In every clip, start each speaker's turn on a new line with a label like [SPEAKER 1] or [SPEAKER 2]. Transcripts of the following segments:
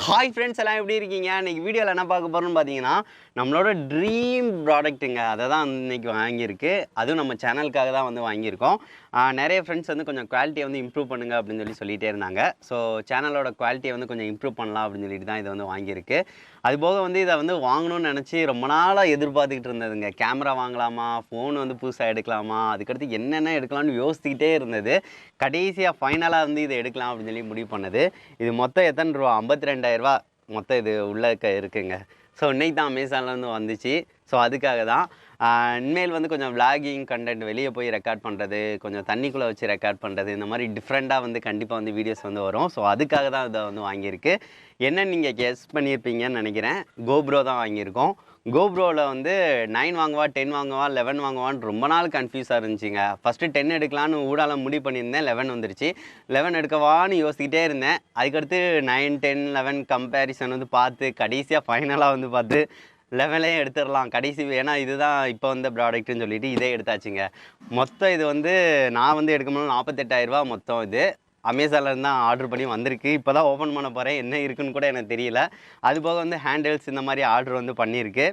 [SPEAKER 1] Hi friends எல்லாம் எப்படி இருக்கீங்க? இன்றைக்கி வீடியோவில் என்ன பார்க்க போகிறோம்னு பார்த்தீங்கன்னா நம்மளோட ட்ரீம் ப்ராடக்ட்டுங்க. அதை தான் இன்றைக்கி வாங்கியிருக்கு. அதுவும் நம்ம சேனலுக்காக தான் வந்து வாங்கியிருக்கோம். நிறைய ஃப்ரெண்ட்ஸ் வந்து கொஞ்சம் குவாலிட்டியை வந்து இம்ப்ரூவ் பண்ணுங்க அப்படின்னு சொல்லிகிட்டே இருந்தாங்க. ஸோ சேனலோட குவாலிட்டியை வந்து கொஞ்சம் இம்ப்ரூவ் பண்ணலாம் அப்படின்னு சொல்லிட்டு தான் இதை வந்து வாங்கியிருக்கு. அதுபோக வந்து இதை வந்து வாங்கணும்னு நினச்சி ரொம்ப நாளாக எதிர்பார்த்துக்கிட்டு இருந்ததுங்க. கேமரா வாங்கலாமா, ஃபோன் வந்து புதுசாக எடுக்கலாமா, அதுக்கடுத்து என்னென்ன எடுக்கலாம்னு யோசிச்சுக்கிட்டே இருந்தது. கடைசியாக ஃபைனலாக வந்து இதை எடுக்கலாம் அப்படின்னு சொல்லி முடிவு பண்ணது. இது மொத்தம் எத்தனை ரூபா? 52,000 மொத்தம் இது உள்ளே இருக்குங்க. ஸோ இன்றைக்கி தான் அமேசான்லேருந்து வந்துச்சு. ஸோ அதுக்காக தான் இனிமேல் வந்து கொஞ்சம் விளாகிங் கண்டென்ட் வெளியே போய் ரெக்கார்ட் பண்ணுறது, கொஞ்சம் தண்ணிக்குள்ளே வச்சு ரெக்கார்ட் பண்ணுறது, இந்த மாதிரி டிஃப்ரெண்ட்டாக வந்து கண்டிப்பாக வந்து வீடியோஸ் வந்து வரும். ஸோ அதுக்காக தான் இதை வந்து வாங்கியிருக்கு. என்னன்னு நீங்கள் கெஸ் பண்ணியிருப்பீங்கன்னு நினைக்கிறேன். கோப்ரோ தான் வாங்கியிருக்கோம். கோப்ரோவில் வந்து 9 வாங்குவா, 10 வாங்குவா, 11 வாங்குவான்னு ரொம்ப நாள் கன்ஃபியூஸாக இருந்துச்சுங்க. ஃபஸ்ட்டு 10 எடுக்கலான்னு ஊடால முடிவு பண்ணியிருந்தேன். 11 வந்துருச்சு. 11 எடுக்கவான்னு யோசிக்கிட்டே இருந்தேன். அதுக்கடுத்து 9, 10, 11 கம்பேரிசன் வந்து பார்த்து கடைசியாக ஃபைனலாக வந்து பார்த்து 11 எடுத்துடலாம் கடைசி. ஏன்னா இதுதான் இப்போ வந்த ப்ராடக்ட்டுன்னு சொல்லிட்டு இதே எடுத்தாச்சுங்க. மொத்தம் இது வந்து நான் வந்து எடுக்கும்போது 48,000 மொத்தம். இது அமேசான்லேருந்து தான் ஆர்டர் பண்ணி வந்திருக்கு. இப்போ தான் ஓப்பன் பண்ண போகிறேன். என்ன இருக்குன்னு கூட எனக்கு தெரியல. அதுபோக வந்து ஹேண்டில்ஸ் இந்த மாதிரி ஆர்டர் வந்து பண்ணியிருக்கு.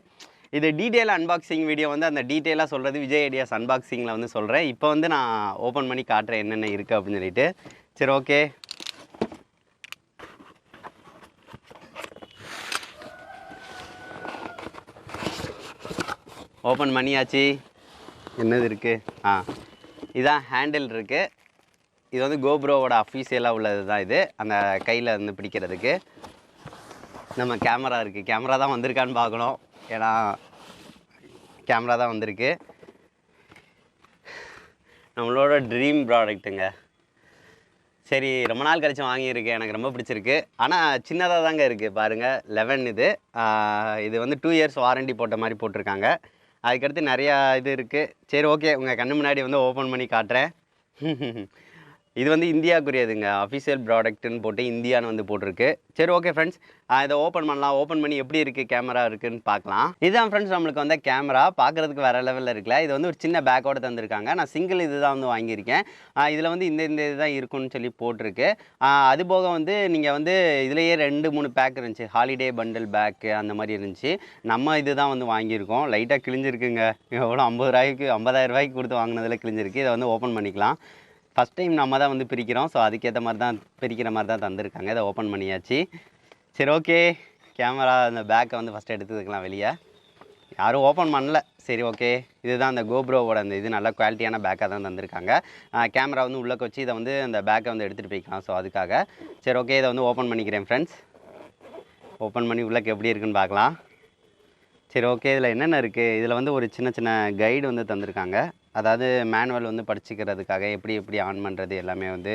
[SPEAKER 1] இது டீட்டெயில் அன்பாக்சிங் வீடியோ வந்து அந்த டீட்டெயிலாக சொல்கிறது விஜய் ஐடியாஸ் அன்பாக்சிங்கில் வந்து சொல்கிறேன். இப்போ வந்து நான் ஓப்பன் பண்ணி காட்டுறேன் என்னென்ன இருக்குது அப்படின்னு சொல்லிட்டு. சரி, ஓகே. ஓப்பன் பண்ணியாச்சு. என்னது இருக்குது? இதான் ஹேண்டில் இருக்குது. இது வந்து கோப்ரோவோட அஃபீஷியலாக உள்ளது தான். இது அந்த கையில் வந்து பிடிக்கிறதுக்கு நம்ம கேமரா இருக்குது. கேமரா தான் வந்திருக்கான்னு பார்க்கணும். ஏன்னா கேமரா தான் வந்திருக்கு. நம்மளோட ட்ரீம் ப்ராடக்ட்டுங்க. சரி, ரொம்ப நாள் கழிச்சு வாங்கியிருக்கேன். எனக்கு ரொம்ப பிடிச்சிருக்கு. ஆனால் சின்னதாக தாங்க இருக்குது பாருங்கள். 11 இது. இது வந்து 2 இயர்ஸ் வாரண்டி போட்ட மாதிரி போட்டிருக்காங்க. அதுக்கடுத்து நிறையா இது இருக்குது. சரி, ஓகே, உங்கள் கண்ணு முன்னாடி வந்து ஓப்பன் பண்ணி காட்டுறேன். இது வந்து இந்தியாவுக்குரியதுங்க. அஃபிஷியல் ப்ராடக்ட்டுன்னு போட்டு இந்தியான்னு வந்து போட்டிருக்கு. சரி, ஓகே ஃப்ரெண்ட்ஸ், இதை ஓப்பன் பண்ணலாம். ஓப்பன் பண்ணி எப்படி இருக்குது கேமரா இருக்குதுன்னு பார்க்கலாம். இதுதான் ஃப்ரெண்ட்ஸ் நம்மளுக்கு வந்து கேமரா பார்க்குறதுக்கு வேறு லெவலில் இருக்குல்ல. இது வந்து ஒரு சின்ன பேக்கோடு தந்திருக்காங்க. நான் சிங்கிள் இது தான் வந்து வாங்கியிருக்கேன். இதில் வந்து இந்த இது தான் இருக்குன்னு சொல்லி போட்டிருக்கு. அதுபோக வந்து நீங்கள் வந்து இதுலேயே 2-3 பேக் இருந்துச்சு. ஹாலிடே பண்டில் பேக்கு அந்த மாதிரி இருந்துச்சு. நம்ம இது தான் வந்து வாங்கியிருக்கோம். லைட்டாக கிழிஞ்சிருக்குங்க. எவ்வளோ 50,000 கொடுத்து வாங்கினதில் கிழிஞ்சிருக்கு. இதை வந்து ஓப்பன் பண்ணிக்கலாம். ஃபஸ்ட் டைம் நம்ம தான் வந்து பிரிக்கிறோம். ஸோ அதுக்கேற்ற மாதிரி தான் பிரிக்கிற மாதிரி தான் தந்திருக்காங்க. இதை ஓப்பன் பண்ணியாச்சு. சரி, ஓகே. கேமரா அந்த பேக்கை வந்து ஃபஸ்ட்டு எடுத்துக்கலாம் வெளியே. யாரும் ஓப்பன் பண்ணல. சரி, ஓகே. இதுதான் அந்த கோப்ரோவோட அந்த இது நல்ல குவாலிட்டியான பேக்காக தான் தந்திருக்காங்க. கேமரா வந்து உள்ளே வச்சு இதை வந்து அந்த பேக்கை வந்து எடுத்துகிட்டு போய்க்கலாம். ஸோ அதுக்காக. சரி, ஓகே. இதை வந்து ஓப்பன் பண்ணிக்கிறேன் ஃப்ரெண்ட்ஸ். ஓப்பன் பண்ணி உள்ளே எப்படி இருக்குன்னு பார்க்கலாம். சரி, ஓகே. இதில் என்னென்ன இருக்குது? இதில் வந்து ஒரு சின்ன சின்ன கைடு வந்து தந்திருக்காங்க. அதாவது மேனுவல் வந்து படிச்சுக்கிறதுக்காக எப்படி எப்படி ஆன் பண்ணுறது எல்லாமே வந்து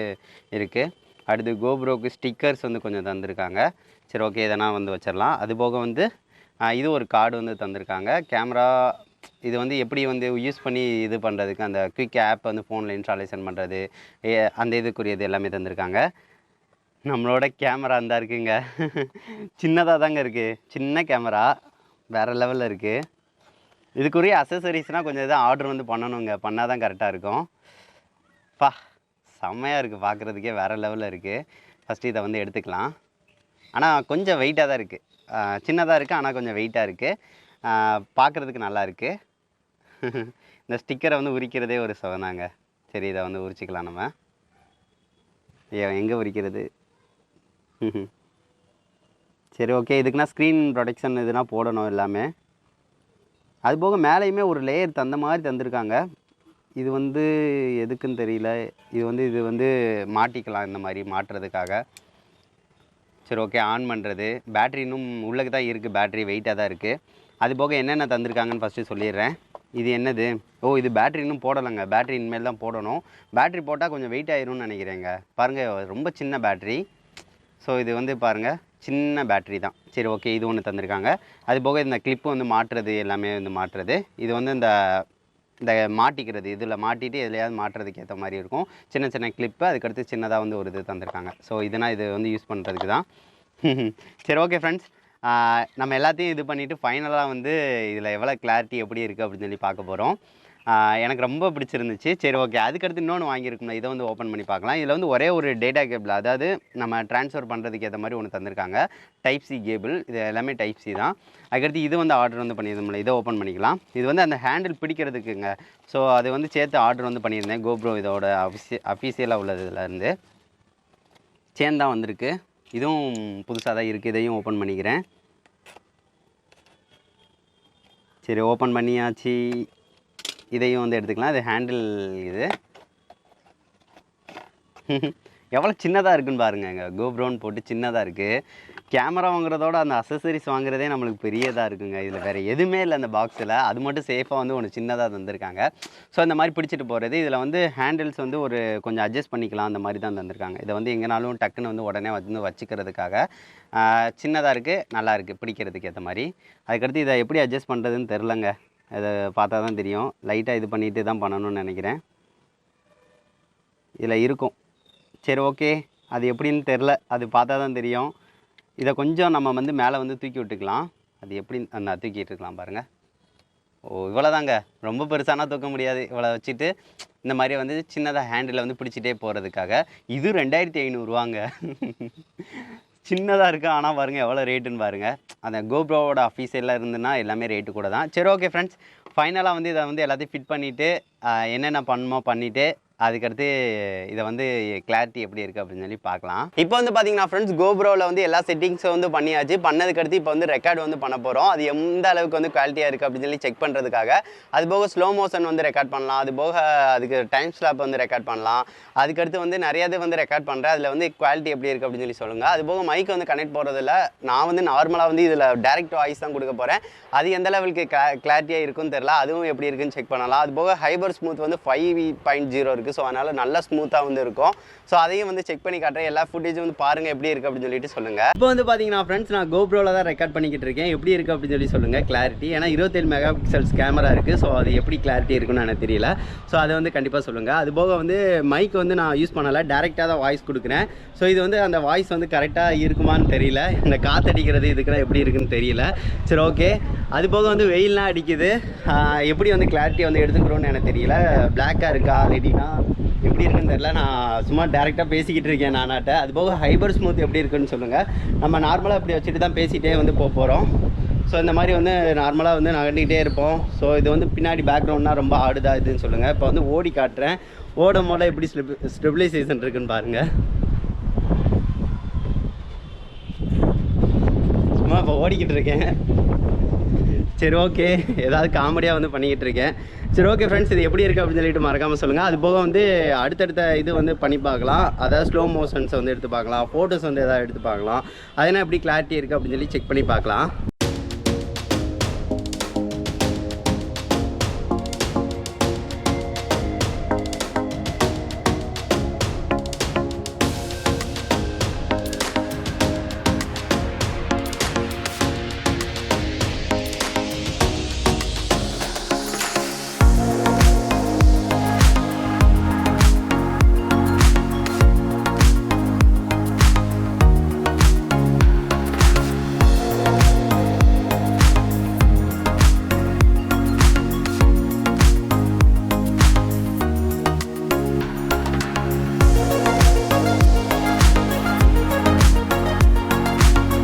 [SPEAKER 1] இருக்குது. அடுத்து கோப்ரோக்கு ஸ்டிக்கர்ஸ் வந்து கொஞ்சம் தந்திருக்காங்க. சரி, ஓகே. இதெல்லாம் வந்து வச்சிடலாம். அதுபோக வந்து இது ஒரு கார்டு வந்து தந்திருக்காங்க. கேமரா இது வந்து எப்படி வந்து யூஸ் பண்ணி இது பண்ணுறதுக்கு அந்த குயிக் ஆப் வந்து ஃபோனில் இன்ஸ்டாலேஷன் பண்ணுறது அந்த இதுக்குரியது எல்லாமே தந்திருக்காங்க. நம்மளோட கேமரா இருந்தால் இருக்குங்க. சின்னதாக தாங்க இருக்குது. சின்ன கேமரா வேறு லெவலில் இருக்குது. இதுக்குரிய அசசரிஸ்னால் கொஞ்சம் இதாக ஆர்டர் வந்து பண்ணணுங்க. பண்ணால் தான் கரெக்டாக இருக்கும். செம்மையாக இருக்குது. பார்க்குறதுக்கே வேறு லெவலில் இருக்குது. ஃபஸ்ட்டு இதை வந்து எடுத்துக்கலாம். ஆனால் கொஞ்சம் வெயிட்டாக தான் இருக்குது. சின்னதாக இருக்குது, ஆனால் கொஞ்சம் வெயிட்டாக இருக்குது. பார்க்குறதுக்கு நல்லா இருக்குது. இந்த ஸ்டிக்கரை வந்து உரிக்கிறதே ஒரு சுகந்தாங்க. சரி, இதை வந்து உரிச்சிக்கலாம் நம்ம. எங்கே உரிக்கிறது? சரி, ஓகே. இதுக்குன்னா ஸ்க்ரீன் ப்ரொடெக்ஷன் இதுனா போடணும் எல்லாமே. அதுபோக மேலேயுமே ஒரு லேயர் தந்த மாதிரி தந்திருக்காங்க. இது வந்து எதுக்குன்னு தெரியல. இது வந்து மாட்டிக்கலாம் இந்த மாதிரி மாட்டுறதுக்காக. சரி, ஓகே. ஆன் பண்ணுறது. பேட்ரி இன்னும் உள்ளே தான் இருக்குது. பேட்ரி வெயிட்டாக தான் இருக்குது. அதுபோக என்னென்ன தந்திருக்காங்கன்னு ஃபஸ்ட்டு சொல்லிடுறேன். இது என்னது? இது பேட்ரி இன்னும் போடலைங்க. பேட்ரி இனிமேல் தான் போடணும். பேட்ரி போட்டால் கொஞ்சம் வெயிட் ஆயிரும்னு நினைக்கிறேங்க. பாருங்கள், ரொம்ப சின்ன பேட்ரி. ஸோ இது வந்து பாருங்கள், சின்ன பேட்ரி தான். சரி, ஓகே. இது ஒன்று தந்திருக்காங்க. அதுபோக இந்த கிளிப்பு வந்து மாட்டுறது எல்லாமே வந்து மாட்டுறது. இது வந்து இந்த மாட்டிக்கிறது. இதில் மாட்டிட்டு எதுலையாவது மாட்டுறதுக்கு ஏற்ற மாதிரி இருக்கும். சின்ன சின்ன கிளிப்பு. அதுக்கடுத்து சின்னதாக வந்து ஒரு இது தந்திருக்காங்க. ஸோ இதனால் இது வந்து யூஸ் பண்ணுறதுக்கு தான். சரி, ஓகே ஃப்ரெண்ட்ஸ். நம்ம எல்லாத்தையும் இது பண்ணிவிட்டு ஃபைனலாக வந்து இதில் எவ்வளோ கிளாரிட்டி எப்படி இருக்குது அப்படின்னு சொல்லி பார்க்க போகிறோம். எனக்கு ரொம்ப பிடிச்சிருந்துச்சு. சரி ஓகே, அதுக்கடுத்து இன்னொன்று வாங்கியிருக்கோம்ல, இதை வந்து ஓப்பன் பண்ணி பார்க்கலாம். இதில் வந்து ஒரே ஒரு டேட்டா கேபிள், அதாவது நம்ம ட்ரான்ஸ்ஃபர் பண்ணுறதுக்கு ஏற்ற மாதிரி ஒன்று தந்திருக்காங்க. டைப் சி கேபிள், இது எல்லாமே டைப் சி தான். அதுக்கடுத்து இது வந்து ஆர்டர் வந்து பண்ணியிருந்தோம்ல, இதை ஓப்பன் பண்ணிக்கலாம். இது வந்து அந்த ஹேண்டில் பிடிக்கிறதுக்குங்க. ஸோ அது வந்து சேர்த்து ஆர்டர் வந்து பண்ணியிருந்தேன். கோப்ரோ இதோட அஃபிஷியலாக உள்ளது இதுலேருந்து சேர்ந்து தான் வந்திருக்கு. இதுவும் புதுசாக தான் இருக்குது. இதையும் ஓப்பன் பண்ணிக்கிறேன். சரி, ஓப்பன் பண்ணியாச்சு. இதையும் வந்து எடுத்துக்கலாம். இது ஹேண்டில். இது எவ்வளோ சின்னதாக இருக்குன்னு பாருங்க. கோப்ரோன்னு போட்டு சின்னதாக இருக்குது. கேமரா வாங்குறதோட அந்த அசசரிஸ் வாங்குறதே நம்மளுக்கு பெரியதாக இருக்குங்க. இதில் வேறு எதுவுமே இல்லை அந்த பாக்ஸில். அது மட்டும் சேஃபாக வந்து ஒன்று சின்னதாக தந்திருக்காங்க. ஸோ இந்த மாதிரி பிடிச்சிட்டு போகிறது. இதில் வந்து ஹேண்டில்ஸ் வந்து ஒரு கொஞ்சம் அட்ஜஸ்ட் பண்ணிக்கலாம், அந்த மாதிரி தான் தந்திருக்காங்க. இதை வந்து எங்கேனாலும் டக்குன்னு வந்து உடனே வந்து வச்சுக்கிறதுக்காக சின்னதாக இருக்குது, நல்லா இருக்குது பிடிக்கிறதுக்கு ஏற்ற மாதிரி. அதுக்கடுத்து இதை எப்படி அட்ஜஸ்ட் பண்ணுறதுன்னு தெரிலங்க. அதை பார்த்தா தான் தெரியும். லைட்டாக இது பண்ணிட்டு தான் பண்ணணும்னு நினைக்கிறேன். இதில் இருக்கும். சரி ஓகே, அது எப்படின்னு தெரில, அது பார்த்தா தான் தெரியும். இதை கொஞ்சம் நம்ம வந்து மேலே வந்து தூக்கி விட்டுக்கலாம். அது எப்படி நான் தூக்கிட்டு இருக்கலாம் பாருங்கள். ஓ, இவ்வளோதாங்க. ரொம்ப பெருசானா தூக்க முடியாது. இவ்வளோ வச்சுட்டு இந்த மாதிரி வந்து சின்னதாக ஹேண்டில் வந்து பிடிச்சிட்டே போகிறதுக்காக. இது 2500 சின்னதாக இருக்குது. ஆனால் பாருங்கள் எவ்வளோ ரேட்டுன்னு பாருங்கள். அந்த கோப்ரோவோட அஃபீஷியலாக இருந்துன்னா எல்லாமே ரேட்டு கூட தான். சரி ஓகே ஃப்ரெண்ட்ஸ், ஃபைனலாக வந்து இதை வந்து எல்லாத்தையும் ஃபிட் பண்ணிவிட்டு என்னென்ன பண்ணணுமோ பண்ணிவிட்டு அதுக்கடுத்து இதை வந்து கிளாரிட்டி எப்படி இருக்குது அப்படின்னு சொல்லி பார்க்கலாம். இப்போ வந்து பார்த்தீங்கன்னா ஃப்ரெண்ட்ஸ், கோப்ரோவில் வந்து எல்லா செட்டிங்ஸும் வந்து பண்ணியாச்சு. பண்ணதுக்கடுத்து இப்போ வந்து ரெக்கார்டு வந்து பண்ண போகிறோம். அது எந்த அளவுக்கு வந்து குவாலிட்டியாக இருக்குது அப்படின்னு சொல்லி செக் பண்ணுறதுக்காக. அது போக ஸ்லோ மோஷன் வந்து ரெக்கார்ட் பண்ணலாம். அது போக அதுக்கு டைம் ஸ்லாப் வந்து ரெக்கார்ட் பண்ணலாம். அதுக்கடுத்து வந்து நிறையாவது வந்து ரெக்கார்ட் பண்ணுறேன். அதில் வந்து குவாலிட்டி எப்படி இருக்குது அப்படின்னு சொல்லி சொல்லுங்கள். அது போக மைக் வந்து கனெக்ட் போகிறதில்ல. நான் வந்து நார்மலாக வந்து இதில் டைரக்ட் வாய்ஸ் தான் கொடுக்க போகிறேன். அது எந்த லெவலுக்கு கிளாரிட்டியாக இருக்குன்னு தெரில. அதுவும் எப்படி இருக்குன்னு செக் பண்ணலாம். அது போக ஹைபர் ஸ்மூத் வந்து 5.0 இருக்குது. ஸோ அதனால் நல்லா ஸ்மூத்தாக வந்து இருக்கும். ஸோ அதையும் வந்து செக் பண்ணி காட்டுறேன். எல்லா ஃபுட்டேஜும் வந்து பாருங்கள் எப்படி இருக்குது அப்படின்னு சொல்லிட்டு சொல்லுங்கள். இப்போ வந்து பார்த்தீங்கன்னா ஃப்ரெண்ட்ஸ், நான் கோப்ரோவில் தான் ரெக்கார்ட் பண்ணிக்கிட்டு இருக்கேன். எப்படி இருக்குது அப்படின்னு சொல்லி சொல்லுங்கள் கிளாரிட்டி. ஏன்னா 27 மெகா பிக்சல்ஸ் கேமரா இருக்குது. ஸோ அது எப்படி கிளாரிட்டி இருக்குன்னு எனக்கு தெரியல. ஸோ அதை வந்து கண்டிப்பாக சொல்லுங்கள். அது போக வந்து மைக் வந்து நான் யூஸ் பண்ணலை, டேரெக்டாக தான் வாய்ஸ் கொடுக்குறேன். ஸோ இது வந்து அந்த வாய்ஸ் வந்து கரெக்டாக இருக்குமான்னு தெரியல. இந்த காற்றடிக்கிறது இதுக்கெல்லாம் எப்படி இருக்குன்னு தெரியல. சரி ஓகே. அது போக வந்து வெயில்லாம் அடிக்குது. எப்படி வந்து கிளாரிட்டி வந்து எடுத்துக்கிறோன்னு எனக்கு தெரியல. பிளாக்காக இருக்கா ரெடினா எப்படி இருக்குன்னு தெரியல. நான் சும்மா டேரெக்டாக பேசிக்கிட்டு இருக்கேன் நானாட்ட. அது போக ஹைபர் ஸ்மூத் எப்படி இருக்குன்னு சொல்லுங்கள். நம்ம நார்மலாக இப்படி வச்சுட்டு தான் பேசிகிட்டே வந்து போகிறோம். ஸோ இந்த மாதிரி வந்து நார்மலாக வந்து நகண்டிக்கிட்டே இருப்போம். ஸோ இது வந்து பின்னாடி பேக்ரவுண்ட்னா ரொம்ப ஆடுதா இதுன்னு சொல்லுங்கள். இப்போ வந்து ஓடி காட்டுறேன். ஓடும் போல எப்படி ஸ்டெபிலைசேஷன் இருக்குன்னு பாருங்கள். சும்மா இப்போ ஓடிக்கிட்டு இருக்கேன். சரி ஓகே, ஏதாவது காமெடியாக வந்து பண்ணிக்கிட்டு இருக்கேன். சரி ஓகே ஃப்ரெண்ட்ஸ், இது எப்படி இருக்குது அப்படின்னு சொல்லிட்டு மறக்காமல் சொல்லுங்கள். அது போக வந்து அடுத்தடுத்த இது வந்து பண்ணி பார்க்கலாம். அதாவது ஸ்லோ மோஷன்ஸ் வந்து எடுத்து பார்க்கலாம். ஃபோட்டோஸ் வந்து எதாவது எடுத்து பார்க்கலாம். அதனால் எப்படி கிளாரிட்டி இருக்குது அப்படின்னு சொல்லி செக் பண்ணி பார்க்கலாம்.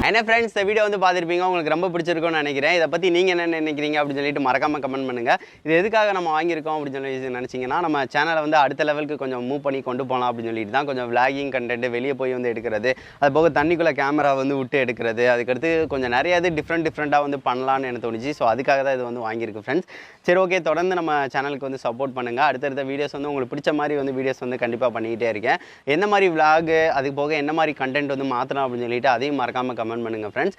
[SPEAKER 1] என்ன ஃப்ரெண்ட்ஸ், இந்த வீடியோ வந்து பார்த்துருப்பீங்க. உங்களுக்கு ரொம்ப பிடிச்சிருக்கும்னு நினைக்கிறேன். இதை பற்றி நீங்கள் என்ன நினைக்கிறீங்க அப்படின்னு சொல்லிட்டு மறக்காமல் கமெண்ட் பண்ணுங்கள். இது எதுக்காக நம்ம வாங்கியிருக்கோம் அப்படின்னு சொல்லி நினச்சிங்கன்னா, நம்ம சேனலை வந்து அடுத்த லெவலுக்கு கொஞ்சம் மூவ் பண்ணி கொண்டு போகலாம் அப்படின்னு சொல்லிட்டு தான். கொஞ்சம் விளாகிங் கண்டென்ட் வெளியே போய் வந்து எடுக்கிறது, அது போக தண்ணிக்குள்ளே கேமரா வந்து விட்டு எடுக்கிறது, அதுக்கடுத்து கொஞ்சம் நிறைய இது டிஃப்ரெண்ட்டாக வந்து பண்ணலான்னு எனக்கு தோணுச்சு. ஸோ அதுக்காக தான் இது வந்து வாங்கியிருக்கு ஃப்ரெண்ட்ஸ். சரி ஓகே, தொடர்ந்து நம்ம சேனலுக்கு வந்து சப்போர்ட் பண்ணுங்கள். அடுத்தடுத்த வீடியோஸ் வந்து உங்களுக்கு பிடிச்ச மாதிரி வந்து வீடியோஸ் வந்து கண்டிப்பாக பண்ணிக்கிட்டே இருக்கேன். என்ன மாதிரி விளாகு, அதுக்கு போக என்ன மாதிரி கண்டென்ட் வந்து மாற்றலாம் அப்படின்னு சொல்லிட்டு அதையும் மறக்காமல் கமெண்ட் பண்ணுங்கள் ஃப்ரெண்ட்ஸ்.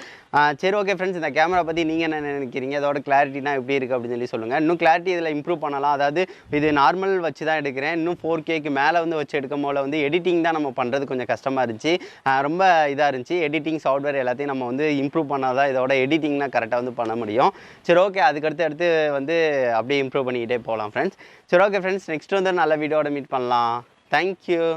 [SPEAKER 1] சரி ஓகே ஃப்ரெண்ட்ஸ், இந்த கேமரா பற்றி நீங்கள் என்ன நினைக்கிறீங்க, அதோட கிளாரிட்டினா எப்படி இருக்குது அப்படின்னு சொல்லி சொல்லுங்கள். இன்னும் கிளாரிட்டி இதில் இம்ப்ரூவ் பண்ணலாம். அதாவது இது நார்மல் வச்சு தான் எடுக்கிறேன். இன்னும் 4Kக்கு மேலே வந்து வச்சு எடுக்கும் போல வந்து எடிட்டிங் தான் நம்ம பண்ணுறது கொஞ்சம் கஷ்டமாக இருந்துச்சு. ரொம்ப இதாக இருந்துச்சு. எடிட்டிங் சாஃப்ட்வேர் எல்லாத்தையும் நம்ம வந்து இம்ப்ரூவ் பண்ணால் தான் இதோட எடிட்டிங்னா கரெக்டாக வந்து பண்ண முடியும். சரி ஓகே, அதுக்கடுத்து வந்து அப்படியே இம்ப்ரூவ் பண்ணிக்கிட்டே போகலாம் ஃப்ரெண்ட்ஸ். சரி ஓகே ஃப்ரெண்ட்ஸ், நெக்ஸ்ட் வந்து நல்ல வீடியோட மீட் பண்ணலாம். தேங்க்யூ.